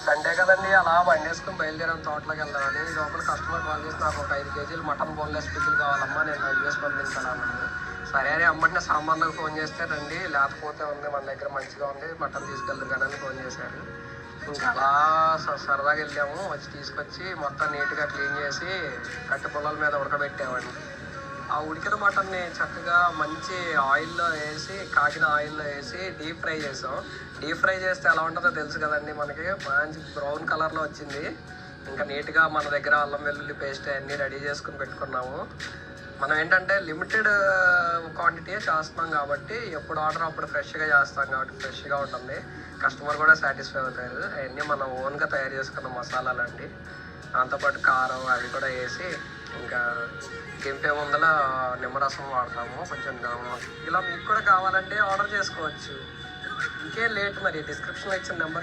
Sunday కదండి, అలా బండి వేసుకుని బయలుదేరాం తోటలోకి వెళ్దామని. ఈ లోపల కస్టమర్ కాల్ చేసి నాకు ఒక 5 కేజీలు మటన్ బోన్లెస్ పికిల్ కావాలమ్మా, నేను యూఎస్ పంపించాలన్నాను. సరే అని అమ్మటినే సాంబార్లకు ఫోన్ చేస్తే రండి, లేకపోతే ఉంది మన దగ్గర మంచిగా ఉంది మటన్ తీసుకెళ్తారు కదా అని ఫోన్ చేశారు. ఇంకా అలా సరదాగా వెళ్ళాము. వచ్చి తీసుకొచ్చి మొత్తం నీట్గా క్లీన్ చేసి కట్టె పొలాల మీద ఉడకబెట్టామండి. ఆ ఉడికిన మటన్ని చక్కగా మంచి ఆయిల్లో వేసి, కాగిన ఆయిల్లో వేసి డీప్ ఫ్రై చేసాం. డీప్ ఫ్రై చేస్తే ఎలా ఉంటుందో తెలుసు కదండి, మనకి మంచి బ్రౌన్ కలర్లో వచ్చింది. ఇంకా నీట్గా మన దగ్గర అల్లం వెల్లుల్లి పేస్ట్ అన్నీ రెడీ చేసుకుని పెట్టుకున్నాము. మనం ఏంటంటే లిమిటెడ్ క్వాంటిటీ చేస్తున్నాం కాబట్టి ఎప్పుడు ఆర్డర్ అప్పుడు ఫ్రెష్గా చేస్తాం కాబట్టి ఫ్రెష్గా ఉంటుంది. కస్టమర్ కూడా సాటిస్ఫై అవుతారు. అవన్నీ మనం ఓన్గా తయారు చేసుకున్న మసాలాలు అండి. దాంతోపాటు కారం అవి కూడా వేసి ఇంకా దింపే ముందల నిమ్మరసం వాడతాము కొంచెం. ఇలా మీకు కూడా కావాలంటే ఆర్డర్ చేసుకోవచ్చు. ఇంకేం లేట్, మరి డిస్క్రిప్షన్లో ఇచ్చిన నెంబర్